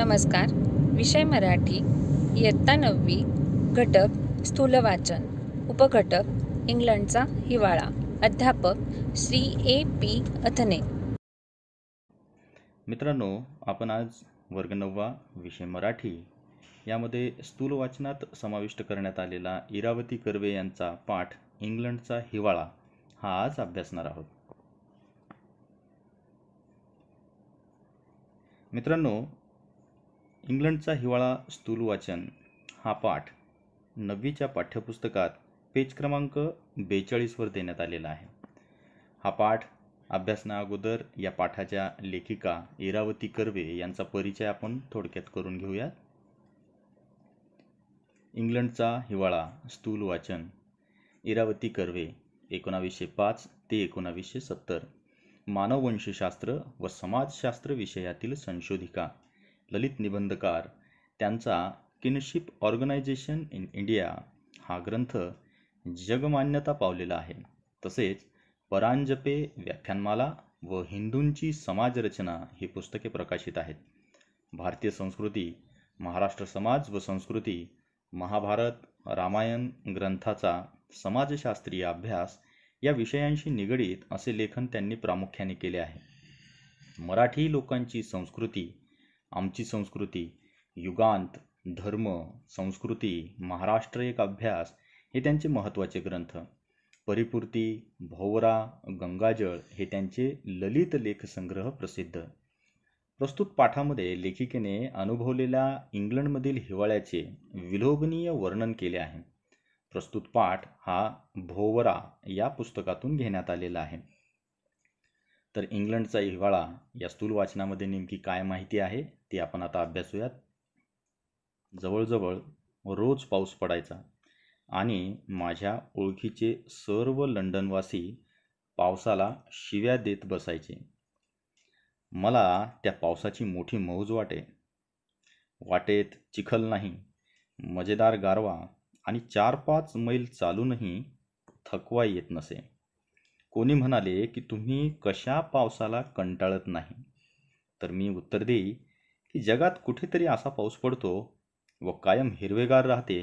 नमस्कार. विषय मराठी, इयत्ता 9वी, घटक स्थूल वाचन, उपघटक इंग्लंडचा हिवाळा, अध्यापक श्री A.P. अथने. मित्रांनो, आपण आज वर्ग 9वा विषय मराठी यामध्ये स्थूल वाचनात समाविष्ट करण्यात आलेला इरावती कर्वे यांचा पाठ इंग्लंडचा हिवाळा हा आज अभ्यासणार आहोत. मित्रांनो, इंग्लंडचा हिवाळा स्थूल वाचन हा पाठ 9वीच्या पाठ्यपुस्तकात पेज क्रमांक 42 वर देण्यात आलेला आहे. हा पाठ अभ्यासना अगोदर या पाठाच्या लेखिका इरावती कर्वे यांचा परिचय आपण थोडक्यात करून घेऊयात. इंग्लंडचा हिवाळा स्थूल वाचन, इरावती कर्वे 1905 ते 1970, मानववंशशास्त्र व समाजशास्त्र विषयातील संशोधिका, ललित निबंधकार. त्यांचा किनशिप ऑर्गनायझेशन इन इंडिया हा ग्रंथ जगमान्यता पावलेला आहे. तसेच परांजपे व्याख्यानमाला व हिंदूंची समाजरचना ही पुस्तके प्रकाशित आहेत. भारतीय संस्कृती, महाराष्ट्र समाज व संस्कृती, महाभारत, रामायण ग्रंथाचा समाजशास्त्रीय अभ्यास या विषयांशी निगडीत असे लेखन त्यांनी प्रामुख्याने केले आहे. मराठी लोकांची संस्कृती, आमची संस्कृती, युगांत, धर्म, संस्कृती, महाराष्ट्र एक अभ्यास हे त्यांचे महत्त्वाचे ग्रंथ. परिपूर्ती, भोवरा, गंगाजळ हे त्यांचे ललित लेखसंग्रह प्रसिद्ध. प्रस्तुत पाठामध्ये लेखिकेने अनुभवलेल्या इंग्लंडमधील हिवाळ्याचे विलोभनीय वर्णन केले आहे. प्रस्तुत पाठ हा भोवरा या पुस्तकातून घेण्यात आलेला आहे. तर इंग्लंडचा हिवाळा या स्थूल वाचनामध्ये नेमकी काय माहिती आहे ती आपण आता अभ्यासूयात. जवळजवळ रोज पाऊस पडायचा आणि माझ्या ओळखीचे सर्व लंडनवासी पावसाला शिव्या देत बसायचे. मला त्या पावसाची मोठी मौज वाटे. वाटेत चिखल नाही, मजेदार गारवा आणि 4-5 मैल चालूनही थकवा येत नसे. कोणी म्हणाले की तुम्ही कशा पावसाला कंटाळत नाही, तर मी उत्तर देई की जगात कुठेतरी असा पाऊस पडतो व कायम हिरवेगार राहते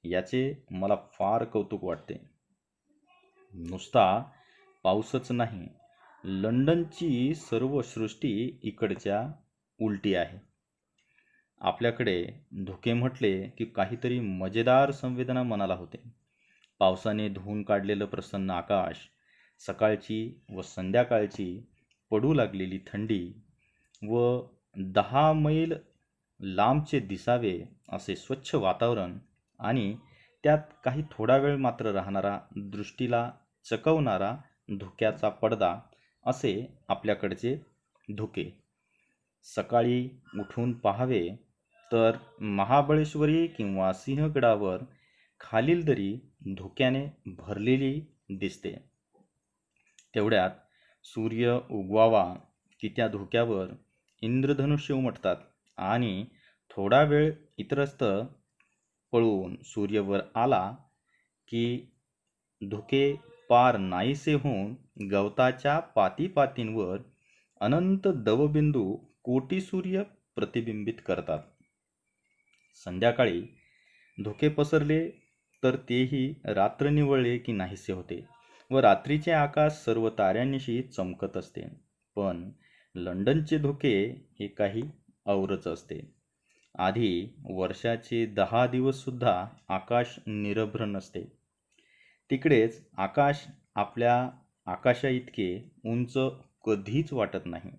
याचे मला फार कौतुक वाटते. नुसता पाऊसच नाही, लंडनची सर्व सृष्टी इकडच्या उलटी आहे. आपल्याकडे धुके म्हटले की काहीतरी मजेदार संवेदना मनाला होते. पावसाने धुवून काढलेलं प्रसन्न आकाश, सकाळची व संध्याकाळची पडू लागलेली थंडी व 10 मैल लांबचे दिसावे असे स्वच्छ वातावरण आणि त्यात काही थोडा वेळ मात्र राहणारा, दृष्टीला चकवणारा धुक्याचा पडदा असे आपल्याकडचे धुके. सकाळी उठून पाहावे तर महाबळेश्वरी किंवा सिंहगडावर खालील दरी धुक्याने भरलेली दिसते. तेवढ्यात सूर्य उगवावा की त्या धुक्यावर इंद्रधनुष्य उमटतात आणि थोडा वेळ इतरस्त पळून सूर्यवर आला की धुके पार नाहीसे होऊन गवताच्या पातीपातींवर अनंत दवबिंदू कोटी सूर्य प्रतिबिंबित करतात. संध्याकाळी धुके पसरले तर तेही रात्र निवळले की नाहीसे होते व रात्रीचे आकाश सर्व ताऱ्यांनिशी चमकत असते. पण लंडनचे धुके हे काही औरच असते. आधी वर्षाचे 10 दिवससुद्धा आकाश निरभ्र नसते. तिकडेच आकाश आपल्या आकाशाइतके उंच कधीच वाटत नाही.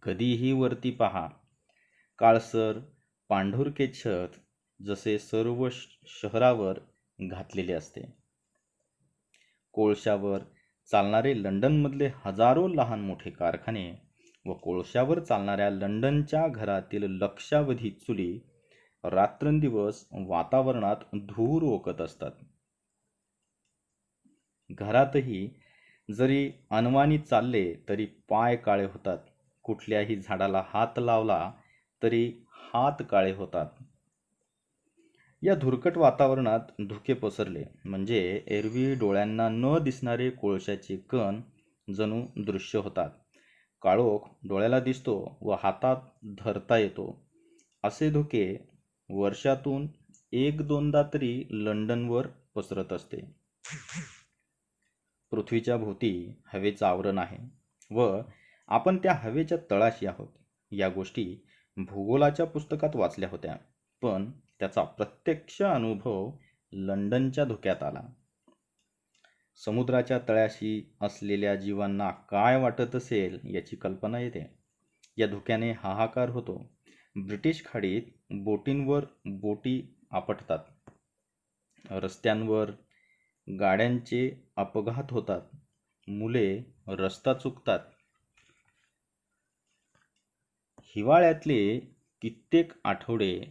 कधीही वरती पहा, काळसर पांढुरके छत जसे सर्व शहरावर घातलेले असते. कोळशावर चालणारे लंडनमधले हजारो लहान मोठे कारखाने व कोळशावर चालणाऱ्या लंडनच्या घरातील लक्षावधी चुली रात्रंदिवस वातावरणात धूर ओकत असतात. घरातही जरी अनवाणी चालले तरी पाय काळे होतात. कुठल्याही झाडाला हात लावला तरी हात काळे होतात. या धुरकट वातावरणात धुके पसरले म्हणजे एरवी डोळ्यांना न दिसणारे कोळशाचे कण जणू दृश्य होतात. काळोख डोळ्याला दिसतो व हातात धरता येतो असे धुके वर्षातून एक दोनदा तरी लंडनवर पसरत असते. पृथ्वीच्या भोवती हवेचं आवरण आहे व आपण त्या हवेच्या तळाशी आहोत. या गोष्टी भूगोलाच्या पुस्तकात वाचल्या होत्या, पण त्याचा प्रत्यक्ष अनुभव लंडनच्या धुक्यात आला. समुद्राच्या तळाशी असलेल्या जीवांना काय वाटत असेल याची कल्पना येते. या धुक्याने हाहाकार होतो. ब्रिटिश खाडीत बोटींवर बोटी आपटतात, रस्त्यांवर गाड्यांचे अपघात होतात, मुले रस्ता चुकतात. हिवाळ्यातले कित्येक आठवडे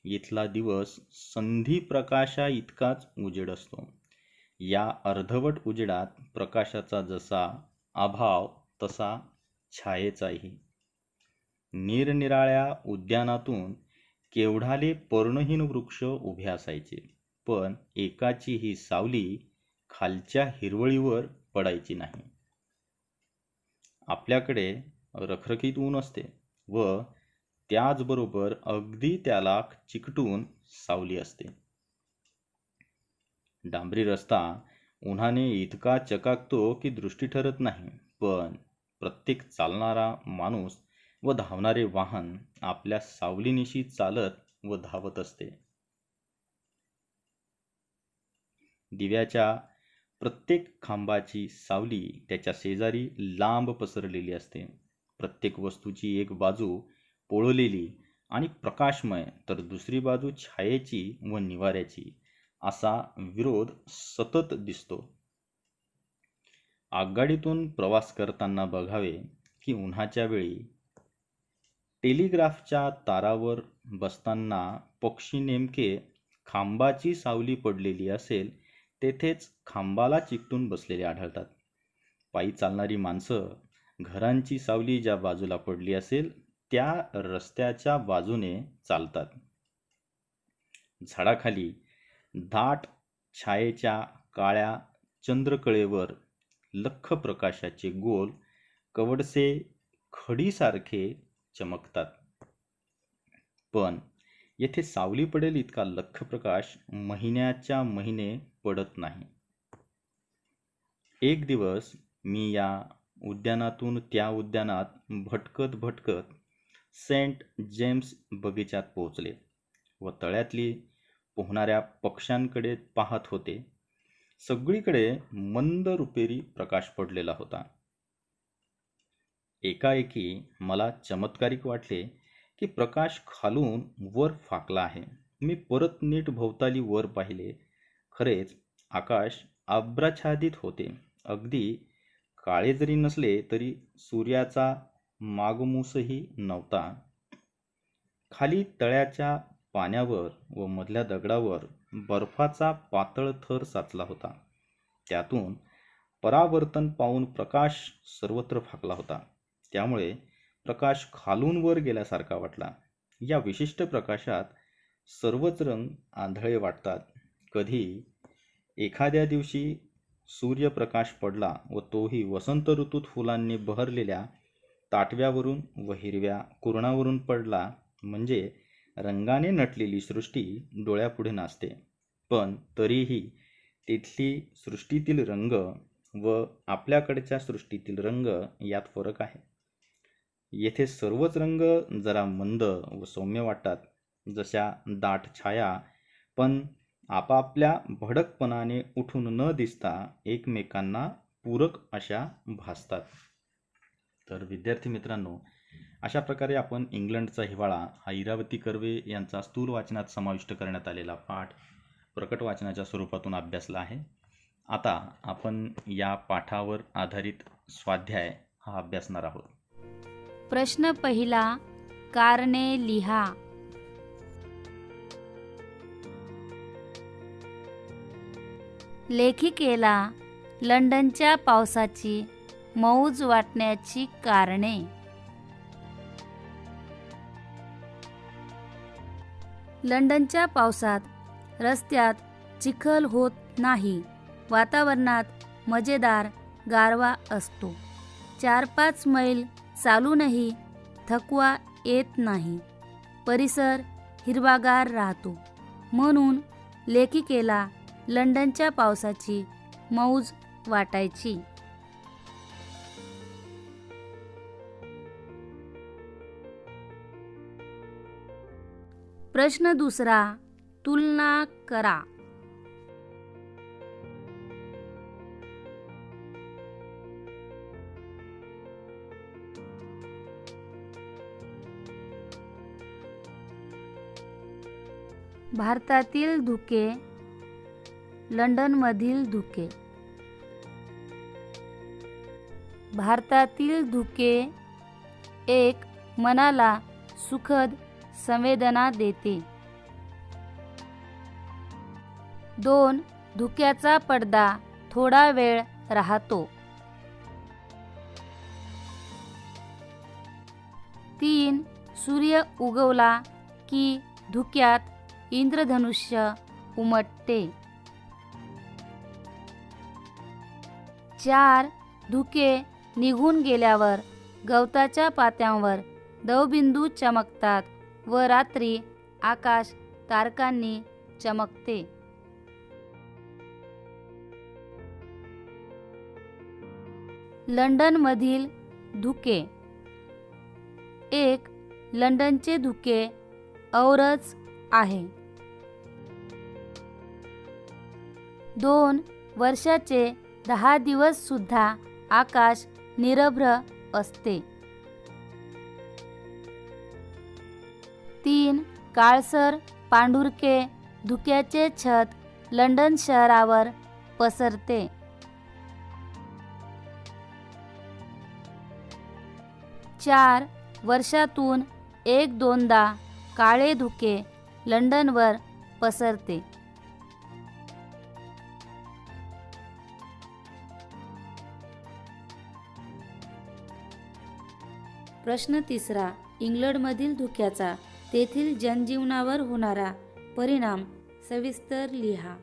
इथला दिवस संधी प्रकाशा इतकाच उजेड असतो. या अर्धवट उजेडात प्रकाशाचा जसा अभाव तसा छायेचाही. निरनिराळ्या उद्यानातून केवढाले पर्णहीन वृक्ष उभे असायचे, पण एकाचीही सावली खालच्या हिरवळीवर पडायची नाही. आपल्याकडे रखरखीत ऊन असते व त्याचबरोबर अगदी त्याला चिकटून सावली असते. डांबरी रस्ता उन्हाने इतका चकाकतो की दृष्टी ठरत नाही, पण प्रत्येक चालणारा माणूस व धावणारे वाहन आपल्या सावलीनिशी चालत व धावत असते. दिव्याच्या प्रत्येक खांबाची सावली त्याच्या शेजारी लांब पसरलेली असते. प्रत्येक वस्तूची एक बाजू पोळलेली आणि प्रकाशमय तर दुसरी बाजू छायेची व निवाऱ्याची असा विरोध सतत दिसतो. आगगाडीतून प्रवास करताना बघावे की उन्हाच्या वेळी टेलिग्राफच्या तारावर बसताना पक्षी नेमके खांबाची सावली पडलेली असेल तेथेच खांबाला चिकटून बसलेले आढळतात. पायी चालणारी माणसं घरांची सावली ज्या बाजूला पडली असेल त्या रस्त्याच्या बाजूने चालतात. झाडाखाली दाट छायेच्या काळ्या चंद्रकळेवर लख्ख प्रकाशाचे गोल कवडसे खडीसारखे चमकतात. पण येथे सावली पडेल इतका लख्ख प्रकाश महिन्याच्या महिने पडत नाही. एक दिवस मी या उद्यानातून त्या उद्यानात भटकत भटकत सेंट जेम्स बगीच्यात पोहोचले व तळ्यातली पोहणाऱ्या पक्ष्यांकडे पाहत होते. सगळीकडे मंद रुपेरी प्रकाश पडलेला होता. एकाएकी मला चमत्कारिक वाटले की प्रकाश खालून वर फाकला आहे. मी परत नीट भोवताली वर पाहिले. खरेच आकाश अभ्राच्छादित होते. अगदी काळे जरी नसले तरी सूर्याचा मागमूसही नव्हता. खाली तळ्याच्या पाण्यावर व मधल्या दगडावर बर्फाचा पातळ थर साचला होता. त्यातून परावर्तन पावून प्रकाश सर्वत्र फाकला होता. त्यामुळे प्रकाश खालून वर गेल्यासारखा वाटला. या विशिष्ट प्रकाशात सर्वच रंग आंधळे वाटतात. कधी एखाद्या दिवशी सूर्यप्रकाश पडला व तोही वसंत ऋतूत फुलांनी बहरलेल्या ताटव्यावरून व हिरव्या कुरणावरून पडला म्हणजे रंगाने नटलेली सृष्टी डोळ्यापुढे नाचते. पण तरीही तिथली सृष्टीतील रंग व आपल्याकडच्या सृष्टीतील रंग यात फरक आहे. येथे सर्वच रंग जरा मंद व सौम्य वाटतात, जशा दाट छाया, पण आपापल्या भडकपणाने उठून न दिसता एकमेकांना पूरक अशा भासतात. तर विद्यार्थी मित्रांनो, अशा प्रकारे आपण इंग्लंडचा हिवाळा हा इरावती कर्वे यांचा स्थूल वाचनात समाविष्ट करण्यात आलेला पाठ प्रकट वाचनाच्या स्वरूपातून अभ्यासला आहे. आता आपण या पाठावर आधारित स्वाध्याय हा अभ्यासणार आहोत. प्रश्न पहिला, कारणे लिहा. लेखिकेला लंडनच्या पावसाची मौज वाटण्याची कारणे. लंडनच्या पावसात रस्त्यात चिखल होत नाही. वातावरणात मजेदार गारवा असतो. 4-5 मैल चालूनही थकवा येत नाही. परिसर हिरवागार राहतो. म्हणून लेखिकेला लंडनच्या पावसाची मौज वाटायची. प्रश्न दुसरा, तुलना करा. भारतातील धुके, लंडनमधील धुके. भारतातील धुके एक मनाला सुखद संवेदना देते. 2. धुक्याचा पडदा थोडा वेळ राहतो. 3. सूर्य उगवला की धुक्यात इंद्रधनुष्य उमटते. 4. धुके निघून गेल्यावर गवताच्या पात्यांवर दवबिंदू चमकतात व रात्री आकाश तारकांनी चमकते. लंडनमधील धुके. 1. लंडनचे धुके औरच आहे. 2. वर्षाचे 10 दिवस सुद्धा आकाश निरभ्र असते. 3. काळसर पांढुरके धुक्याचे छत लंडन शहरावर पसरते. 4. वर्षातून 1-2दा काळे धुके लंडनवर पसरते. प्रश्न तिसरा, इंग्लंडमधील धुक्याचा तेथील जनजीवनावर होणारा परिणाम सविस्तर लिहा.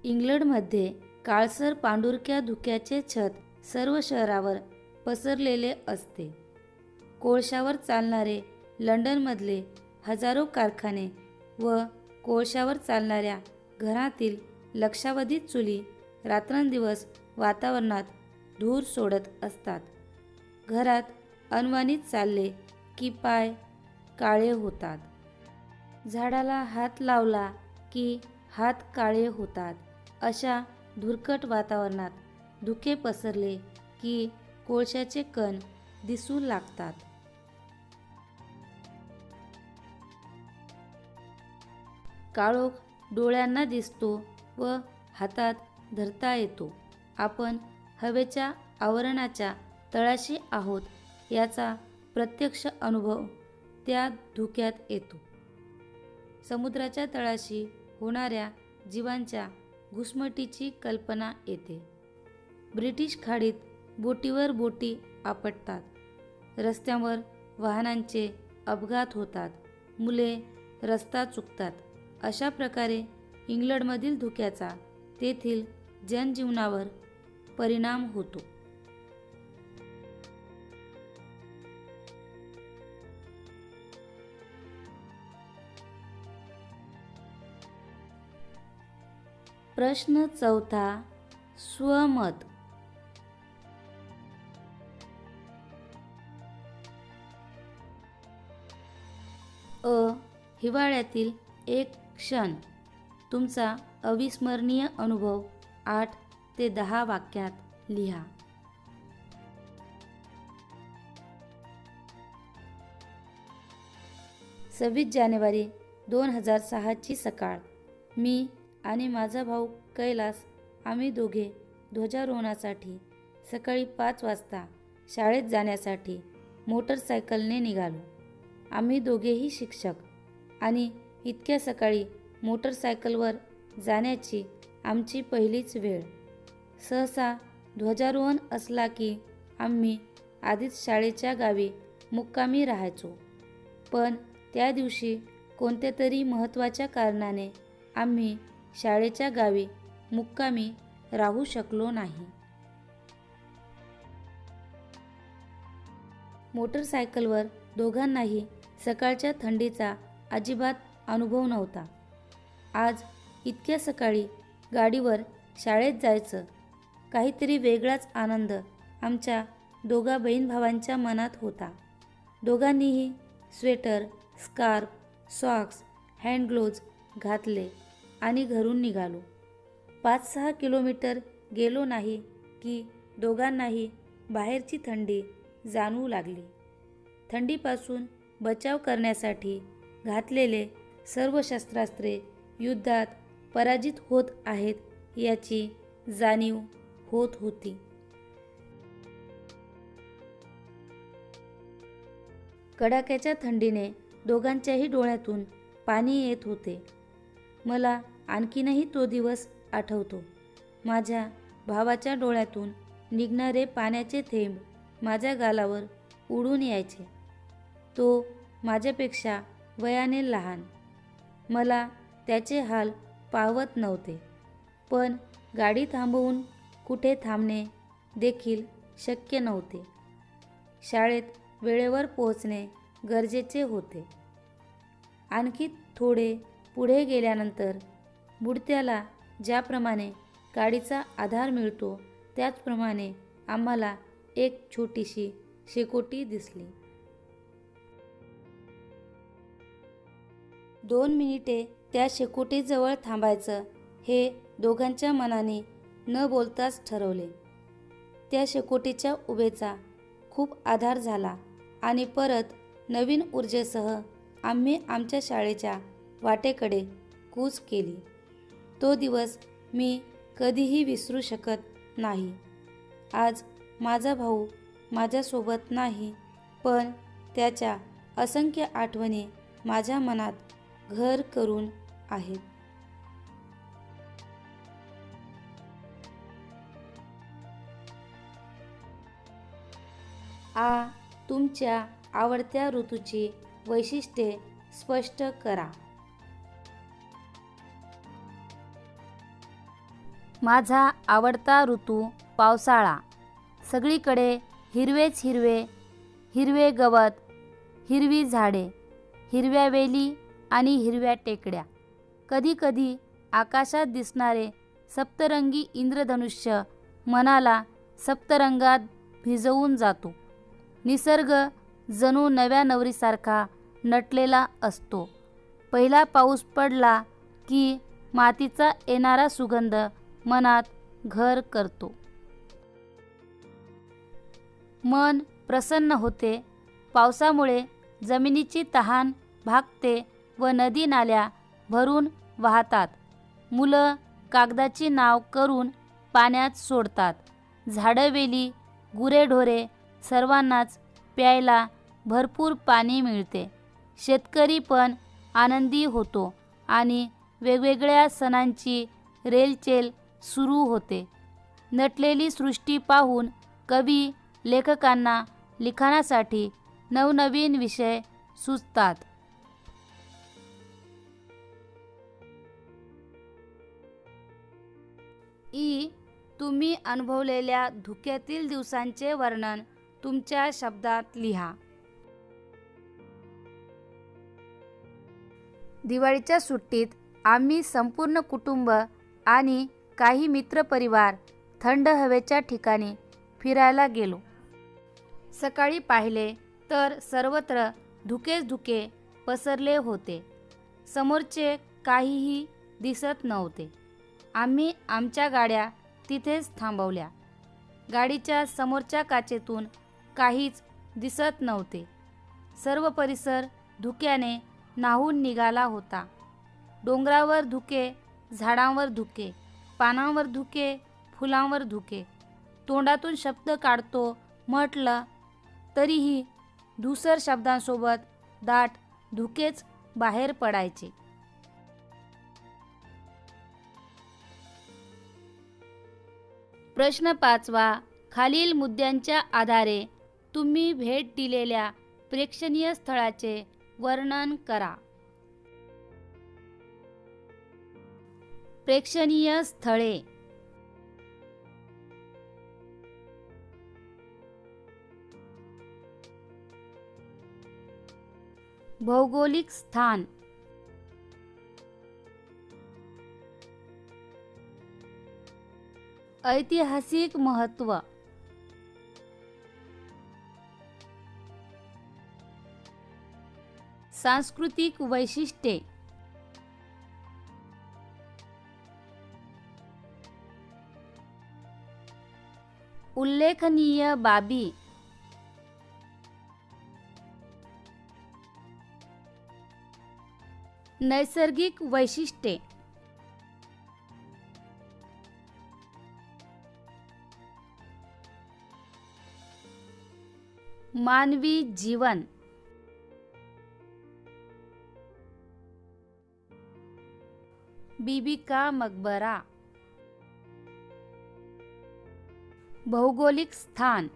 इंग्लंडमध्ये काळसर पांढुरक्या धुक्याचे छत सर्व शहरावर पसरलेले असते. कोळशावर चालणारे लंडनमधले हजारो कारखाने व कोळशावर चालणाऱ्या घरातील लक्षावधी चुली रात्रंदिवस वातावरणात धूर सोडत असतात. घरात अनवाणीत चालले की पाय काळे होतात. झाडाला हात लावला की हात काळे होतात. अशा धुरकट वातावरणात धुके पसरले की कोळशाचे कण दिसू लागतात. काळोख डोळ्यांना दिसतो व हातात धरता येतो. आपण हवेच्या आवरणाच्या तळाशी आहोत याचा प्रत्यक्ष अनुभव त्या धुक्यात येतो. समुद्राच्या तळाशी होणाऱ्या जीवांच्या घुसमटीची कल्पना येते. ब्रिटिश खाडीत बोटीवर बोटी आपटतात. रस्त्यावर वाहनांचे अपघात होतात. मुले रस्ता चुकतात. अशा प्रकारे इंग्लंडमधील धुक्याचा तेथील जनजीवनावर परिणाम होतो. प्रश्न चौथा, स्वमत. हिवाळ्यातील एक क्षण. तुमचा अविस्मरणीय अनुभव 8 ते 10 वाक्यात लिहा. 26 जानेवारी 2006ची सकाळ. मी आणि माझा भाऊ कैलास आम्ही दोघे ध्वजारोहणासाठी सकाळी 5 वाजता शाळेत जाण्यासाठी मोटरसायकलने निघालो. आम्ही दोघेही शिक्षक आणि इतक्या सकाळी मोटरसायकलवर जाण्याची आमची पहिलीच वेळ. सहसा ध्वजारोहण असला की आम्ही आधीच शाळेच्या गावी मुक्कामी राहायचो. पण त्या दिवशी कोणत्या तरी महत्त्वाच्या कारणाने आम्ही शाळेच्या गावी मुक्कामी राहू शकलो नाही. मोटरसायकलवर दोघांनाही सकाळच्या थंडीचा अजिबात अनुभव नव्हता. आज इतक्या सकाळी गाडीवर शाळेत जायचं, काहीतरी वेगळाच आनंद आमच्या दोघा बहीण भावांच्या मनात होता. दोघांनीही sweater, scarf, socks, hand gloves घातले आणि घरून निघालो. 5-6 किलोमीटर गेलो नाही की दोघांनाही बाहेरची थंडी जाणवू लागली. थंडीपासून बचाव करण्यासाठी घातलेले सर्व शस्त्रास्त्रे युद्धात पराजित होत आहेत याची जाणीव होत होती. कडाक्याच्या थंडीने दोघांच्याही डोळ्यातून पाणी येत होते. मला आणखीनही तो दिवस आठवतो. माझ्या भावाच्या डोळ्यातून निघणारे पाण्याचे थेंब माझ्या गालावर उडून यायचे. तो माझ्यापेक्षा वयाने लहान. मला त्याचे हाल पाहवत नव्हते, पण गाडी थांबवून कुठे थांबणे देखील शक्य नव्हते. शाळेत वेळेवर पोहोचणे गरजेचे होते. आणखी थोडे पुढे गेल्यानंतर बुडत्याला ज्याप्रमाणे गाडीचा आधार मिळतो त्याचप्रमाणे आम्हाला एक छोटीशी शेकोटी दिसली. 2 मिनिटे त्या शेकोटीजवळ थांबायचं हे दोघांच्या मनाने न बोलताच ठरवले. त्या शेकोटीच्या उभेचा खूप आधार झाला आणि परत नवीन ऊर्जेसह आम्ही आमच्या शाळेच्या वाटेकडे कूच केली. तो दिवस मी कधीही विसरू शकत नाही. आज माझा भाऊ माझ्यासोबत नाही, पण त्याच्या असंख्य आठवणी माझ्या मनात घर करून आहेत. तुमच्या आवडत्या ऋतूची वैशिष्ट्ये स्पष्ट करा. माझा आवडता ऋतू पावसाळा. सगळीकडे हिरवेच हिरवे, हिरवे गवत, हिरवी झाडे, हिरव्या वेली आणि हिरव्या टेकड्या. कधीकधी आकाशात दिसणारे सप्तरंगी इंद्रधनुष्य मनाला सप्तरंगात भिजवून जातो. निसर्ग जणू नव्या नवरीसारखा नटलेला असतो. पहिला पाऊस पडला की मातीचा येणारा सुगंध मनात घर करतो. मन प्रसन्न होते. पावसामुळे जमिनीची तहान भागते व नदी नाल्या भरून वाहतात. मुलं कागदाची नाव करून पाण्यात सोडतात. झाडंवेली, गुरेढोरे सर्वांनाच प्यायला भरपूर पाणी मिळते. शेतकरी पण आनंदी होतो आणि वेगवेगळ्या सणांची रेलचेल सुरू होते. नटलेली सृष्टी पाहून कवी लेखकांना लिखाणासाठी नवनवीन विषय सुचतात. तुम्ही अनुभवलेल्या धुक्यातील दिवसांचे वर्णन तुमच्या शब्दात लिहा. दिवाळीच्या सुट्टीत आम्ही संपूर्ण कुटुंब आणि काही मित्रपरिवार थंड हवेच्या ठिकाणी फिरायला गेलो. सकाळी पाहिले तर सर्वत्र धुकेच धुके पसरले होते. समोरचे काहीही दिसत नव्हते. आम्ही आमच्या गाड्या तिथेच थांबवल्या. गाडीच्या समोरच्या काचेतून काहीच दिसत नव्हते. सर्व परिसर धुक्याने न्हाऊन निघाला होता. डोंगरावर धुके, झाडांवर धुके, पानांवर धुके, फुलांवर धुके. तोंडातून शब्द काढतो म्हटलं तरीही धूसर शब्दांसोबत दाट धुकेच बाहेर पडायचे. प्रश्न 5वा. खालील मुद्द्यांच्या आधारे तुम्ही भेट दिलेल्या प्रेक्षणीय स्थळाचे वर्णन करा. प्रेक्षणीय स्थळे. भौगोलिक स्थान. ऐतिहासिक महत्त्व. सांस्कृतिक वैशिष्ट्ये. उल्लेखनीय बाबी. नैसर्गिक वैशिष्ट्ये. मानवी जीवन. बीबी का मकबरा. भौगोलिक स्थान.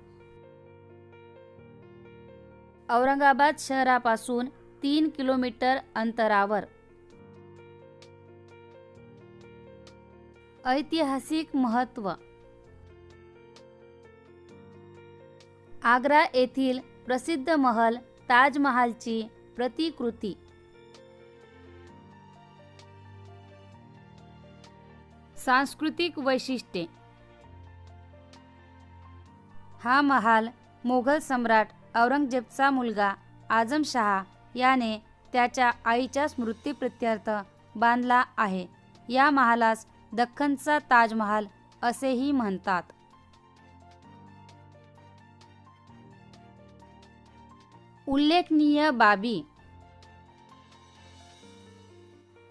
औरंगाबाद शहरापासून 3 किलोमीटर अंतरावर. ऐतिहासिक महत्त्व. आग्रा येथील प्रसिद्ध महल ताजमहालची प्रतिकृती. सांस्कृतिक वैशिष्ट्ये. हा महाल मोघल सम्राट औरंगजेबचा मुलगा आझमशहा याने त्याच्या आईच्या स्मृतिप्रित्यर्थ बांधला आहे. या महालास दख्खनचा ताजमहाल असेही म्हणतात. उल्लेखनीय बाबी.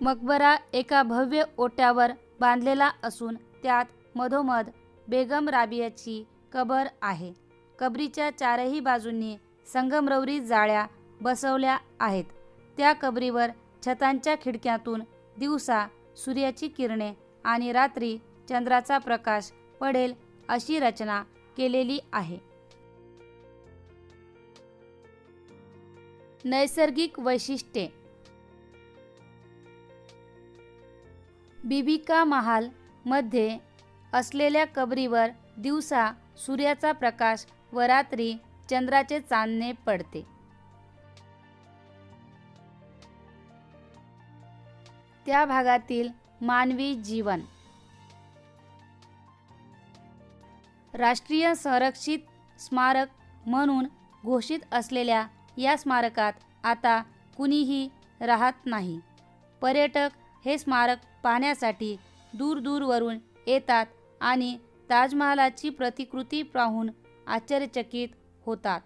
मकबरा एका भव्य ओट्यावर बांधलेला असून त्यात मधोमध बेगम राबियाची कबर आहे. कबरीच्या चारही बाजूंनी संगमरवरी जाळ्या बसवल्या आहेत. त्या कबरीवर छतांच्या खिडक्यातून दिवसा सूर्याची किरणे आणि रात्री चंद्राचा प्रकाश पडेल अशी रचना केलेली आहे. नैसर्गिक वैशिष्ट्ये. बीबी का महाल मध्ये असलेल्या कबरीवर दिवसा सूर्याचा प्रकाश व रात्री चंद्राचे चांदणे पडते. त्या भागातील मानवी जीवन. राष्ट्रीय संरक्षित स्मारक म्हणून घोषित असलेल्या या स्मारकात आता कुणीही राहत नाही. पर्यटक हे स्मारक पाहण्यासाठी दूरदूरवरून येतात आणि ताजमहालाची प्रतिकृती पाहून आश्चर्यचकित होतात.